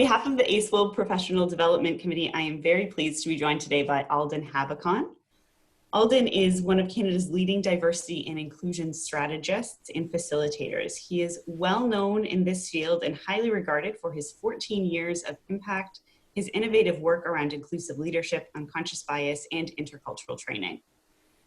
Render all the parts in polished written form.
behalf of the ACE-WIL Professional Development Committee, I am very pleased to be joined today by Alden Habacon. Alden is one of Canada's leading diversity and inclusion strategists and facilitators. He is well known in this field and highly regarded for his 14 years of impact, his innovative work around inclusive leadership, unconscious bias, and intercultural training.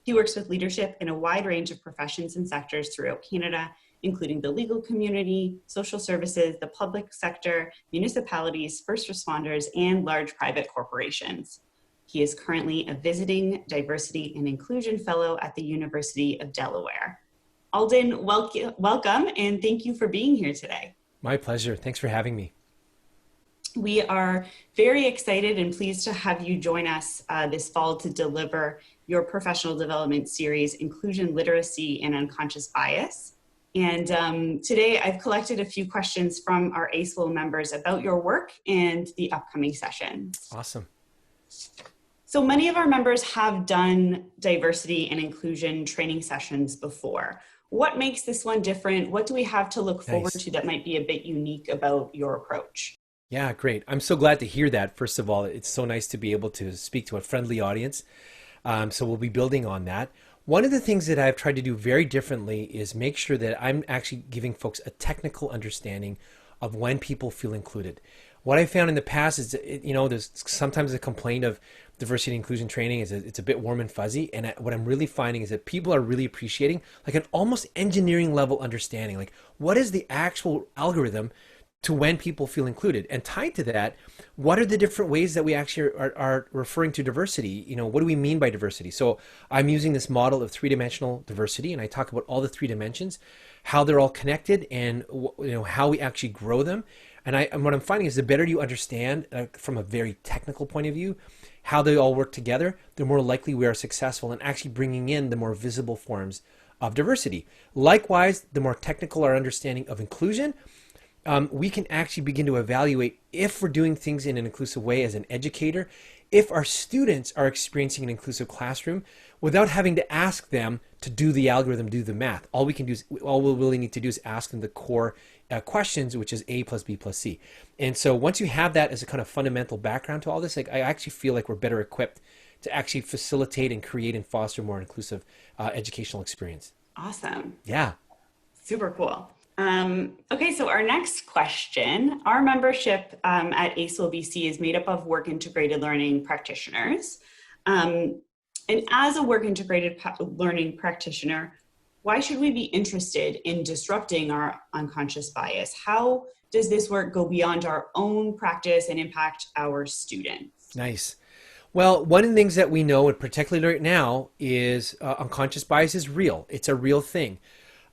He works with leadership in a wide range of professions and sectors throughout Canada, including the legal community, social services, the public sector, municipalities, first responders, and large private corporations. He is currently a visiting diversity and inclusion fellow at the University of Delaware. Alden, welcome, and thank you for being here today. My pleasure. Thanks for having me. We are very excited and pleased to have you join us this fall to deliver your professional development series, Inclusion, Literacy, and Unconscious Bias. And today I've collected a few questions from our ACE-WIL members about your work and the upcoming session. Awesome. So many of our members have done diversity and inclusion training sessions before. What makes this one different? What do we have to look forward to that might be a bit unique about your approach? Yeah, great. I'm so glad to hear that. First of all, it's so nice to be able to speak to a friendly audience. So we'll be building on that. One of the things that I've tried to do very differently is make sure that I'm actually giving folks a technical understanding of when people feel included. What I found in the past is, there's sometimes a complaint of diversity and inclusion training is it's a bit warm and fuzzy. And what I'm really finding is that people are really appreciating like an almost engineering level understanding, like what is the actual algorithm to when people feel included, and tied to that, what are the different ways that we actually are referring to diversity? What do we mean by diversity? So I'm using this model of three-dimensional diversity, and I talk about all the three dimensions, how they're all connected, and how we actually grow them. And what I'm finding is the better you understand from a very technical point of view how they all work together, the more likely we are successful in actually bringing in the more visible forms of diversity. Likewise, the more technical our understanding of inclusion, we can actually begin to evaluate if we're doing things in an inclusive way as an educator, if our students are experiencing an inclusive classroom without having to ask them to do the algorithm, do the math. All we really need to do is ask them the core questions, which is A plus B plus C. And so once you have that as a kind of fundamental background to all this, I actually feel like we're better equipped to actually facilitate and create and foster more inclusive educational experience. Awesome. Yeah. Super cool. Okay, so our next question, our membership at ACE-WIL BC is made up of work integrated learning practitioners. And as a work integrated learning practitioner, why should we be interested in disrupting our unconscious bias? How does this work go beyond our own practice and impact our students? Nice. Well, one of the things that we know, and particularly right now, is unconscious bias is real. It's a real thing.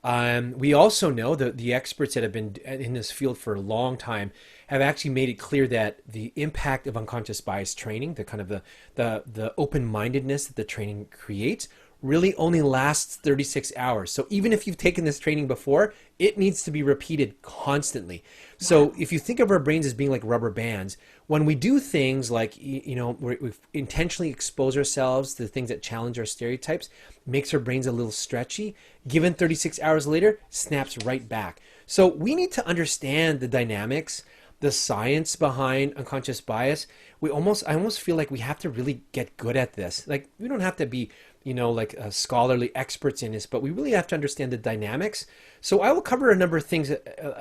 We also know that the experts that have been in this field for a long time have actually made it clear that the impact of unconscious bias training, the kind of the open-mindedness that the training creates, really only lasts 36 hours. So even if you've taken this training before, it needs to be repeated constantly. So if you think of our brains as being like rubber bands, when we do things like, we intentionally expose ourselves to the things that challenge our stereotypes, makes our brains a little stretchy, given 36 hours later, snaps right back. So we need to understand the dynamics, the science behind unconscious bias. I almost feel like we have to really get good at this. Like we don't have to be scholarly experts in this, but we really have to understand the dynamics. So I will cover a number of things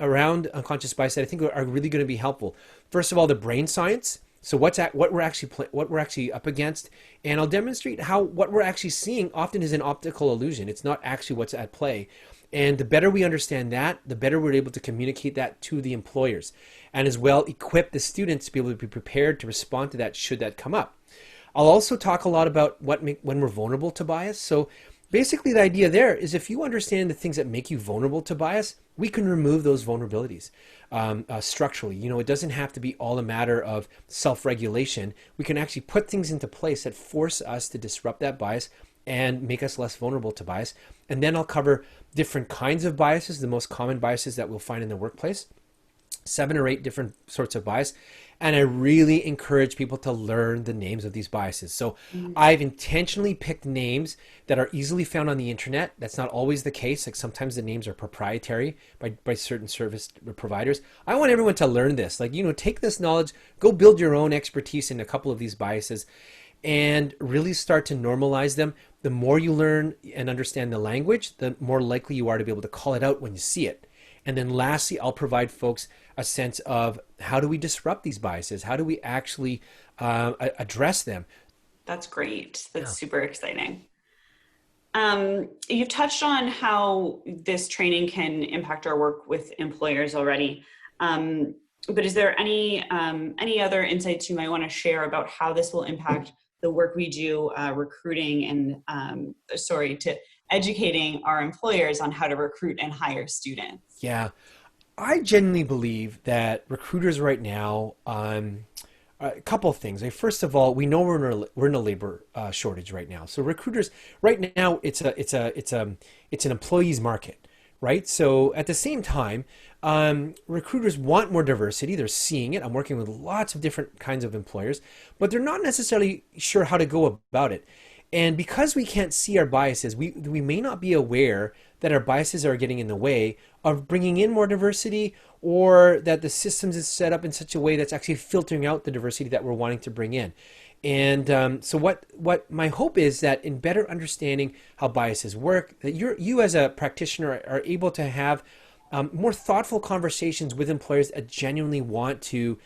around unconscious bias that I think are really going to be helpful. First of all, the brain science. So what we're actually up against, and I'll demonstrate how what we're actually seeing often is an optical illusion. It's not actually what's at play. And the better we understand that, the better we're able to communicate that to the employers, and as well equip the students to be able to be prepared to respond to that should that come up. I'll also talk a lot about when we're vulnerable to bias. So basically the idea there is if you understand the things that make you vulnerable to bias, we can remove those vulnerabilities structurally. It doesn't have to be all a matter of self-regulation. We can actually put things into place that force us to disrupt that bias and make us less vulnerable to bias. And then I'll cover different kinds of biases, the most common biases that we'll find in the workplace, 7 or 8 different sorts of bias. And I really encourage people to learn the names of these biases. So I've intentionally picked names that are easily found on the internet. That's not always the case. Like sometimes the names are proprietary by certain service providers. I want everyone to learn this. Like, take this knowledge, go build your own expertise in a couple of these biases and really start to normalize them. The more you learn and understand the language, the more likely you are to be able to call it out when you see it. And then lastly, I'll provide folks a sense of how do we disrupt these biases? How do we actually address them? That's great. That's super exciting. You've touched on how this training can impact our work with employers already. But is there any other insights you might want to share about how this will impact the work we do recruiting and, to educating our employers on how to recruit and hire students? Yeah, I genuinely believe that recruiters right now, a couple of things. Like, first of all, we know we're in a labor shortage right now. So recruiters right now, it's an employees market, right? So at the same time, recruiters want more diversity. They're seeing it. I'm working with lots of different kinds of employers, but they're not necessarily sure how to go about it. And because we can't see our biases, we may not be aware that our biases are getting in the way of bringing in more diversity, or that the systems is set up in such a way that's actually filtering out the diversity that we're wanting to bring in. And so what my hope is that in better understanding how biases work, that you as a practitioner are able to have more thoughtful conversations with employers that genuinely want to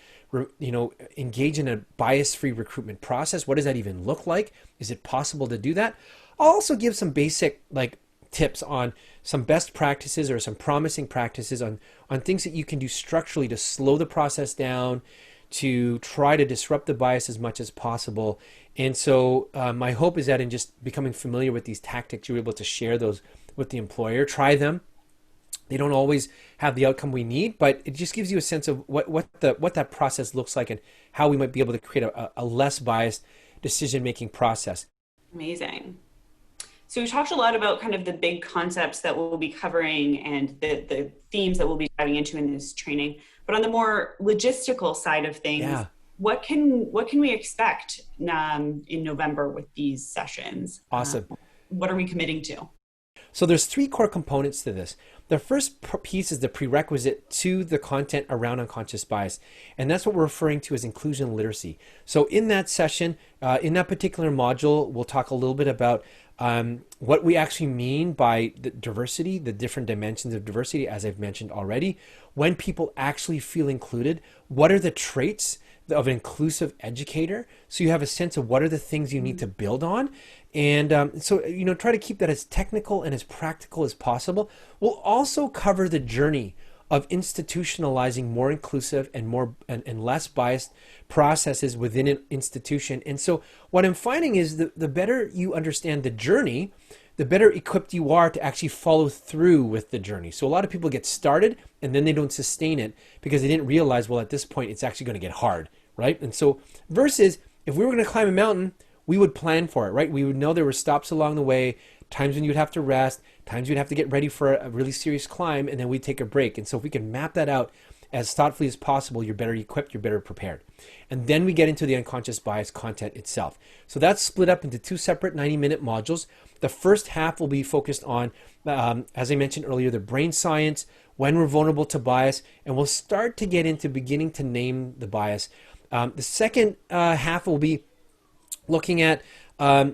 engage in a bias-free recruitment process. What does that even look like? Is it possible to do that? I'll also give some basic tips on some best practices or some promising practices on things that you can do structurally to slow the process down, to try to disrupt the bias as much as possible. And so my hope is that in just becoming familiar with these tactics, you're able to share those with the employer, try them. They don't always have the outcome we need, but it just gives you a sense of what that process looks like and how we might be able to create a less biased decision-making process. Amazing. So we talked a lot about kind of the big concepts that we'll be covering and the themes that we'll be diving into in this training. But on the more logistical side of things, what can we expect in November with these sessions? Awesome. What are we committing to? So there's three core components to this. The first piece is the prerequisite to the content around unconscious bias, and that's what we're referring to as inclusion literacy. So in that session, in that particular module, we'll talk a little bit about what we actually mean by the diversity, the different dimensions of diversity, as I've mentioned already. When people actually feel included, what are the traits of an inclusive educator? So you have a sense of what are the things you need to build on. And so try to keep that as technical and as practical as possible. We'll also cover the journey of institutionalizing more inclusive and less biased processes within an institution. And so what I'm finding is the better you understand the journey, the better equipped you are to actually follow through with the journey. So a lot of people get started and then they don't sustain it because they didn't realize, well, at this point, it's actually going to get hard, right? And so versus if we were going to climb a mountain, we would plan for it, right? We would know there were stops along the way, times when you'd have to rest, times you'd have to get ready for a really serious climb, and then we'd take a break. And so if we can map that out as thoughtfully as possible, you're better equipped, you're better prepared. And then we get into the unconscious bias content itself. So that's split up into two separate 90-minute modules. The first half will be focused on, as I mentioned earlier, the brain science, when we're vulnerable to bias, and we'll start to get into beginning to name the bias. The second half will be looking at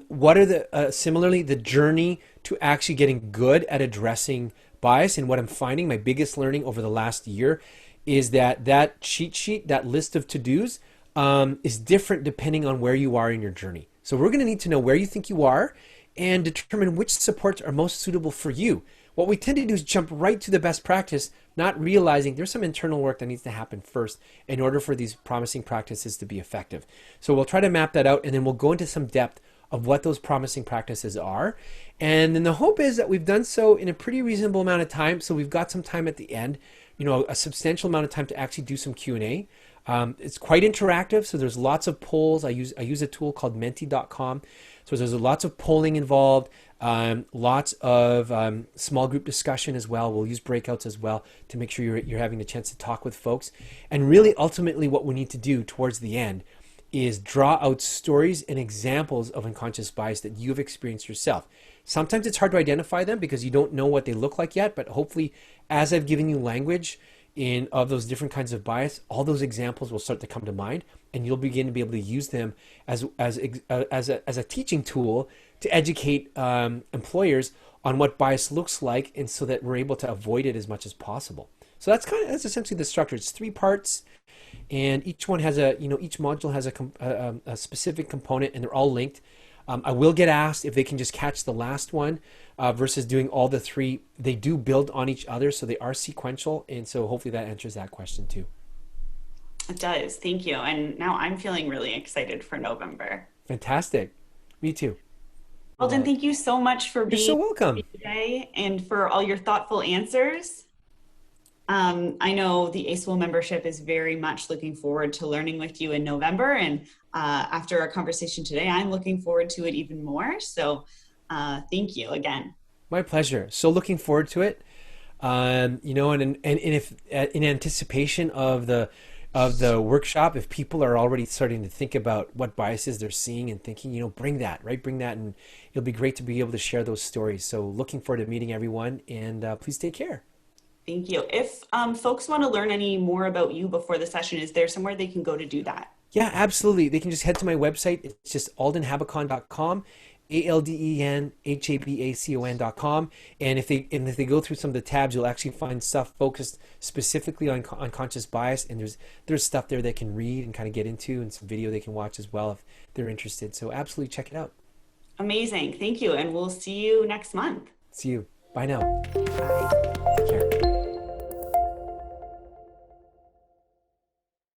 what are similarly the journey to actually getting good at addressing bias. And what I'm finding, my biggest learning over the last year, is that cheat sheet, that list of to-dos, is different depending on where you are in your journey. So we're going to need to know where you think you are and determine which supports are most suitable for you. What we tend to do is jump right to the best practice, not realizing there's some internal work that needs to happen first in order for these promising practices to be effective. So we'll try to map that out, and then we'll go into some depth of what those promising practices are. And then the hope is that we've done so in a pretty reasonable amount of time. So we've got some time at the end, a substantial amount of time to actually do some Q&A. It's quite interactive, so there's lots of polls. I use a tool called menti.com. So there's lots of polling involved, lots of small group discussion as well. We'll use breakouts as well to make sure you're having the chance to talk with folks. And really, ultimately, what we need to do towards the end is draw out stories and examples of unconscious bias that you've experienced yourself. Sometimes it's hard to identify them because you don't know what they look like yet, but hopefully, as I've given you language of those different kinds of bias, all those examples will start to come to mind, and you'll begin to be able to use them as a teaching tool to educate employers on what bias looks like, and so that we're able to avoid it as much as possible. So that's essentially the structure. It's 3 parts, and each one has each module has a specific component, and they're all linked. I will get asked if they can just catch the last one versus doing all the 3. They do build on each other, so they are sequential, and so hopefully that answers that question too. It does. Thank you. And now I'm feeling really excited for November. Fantastic. Me too. Alden, thank you so much for being so welcome here today and for all your thoughtful answers. I know the ACE-WIL membership is very much looking forward to learning with you in November, and after our conversation today, I'm looking forward to it even more. So thank you again. My pleasure. So looking forward to it. And if in anticipation of the workshop, if people are already starting to think about what biases they're seeing and thinking, bring that, and it'll be great to be able to share those stories. So looking forward to meeting everyone, and please take care. Thank you. If folks want to learn any more about you before the session, is there somewhere they can go to do that? Yeah, absolutely. They can just head to my website. It's just aldenhabacon.com, ALDENHABACON.com. And if they go through some of the tabs, you'll actually find stuff focused specifically on unconscious bias. And there's stuff there they can read and kind of get into, and some video they can watch as well if they're interested. So absolutely check it out. Amazing. Thank you. And we'll see you next month. See you. Bye now. Bye. Take care.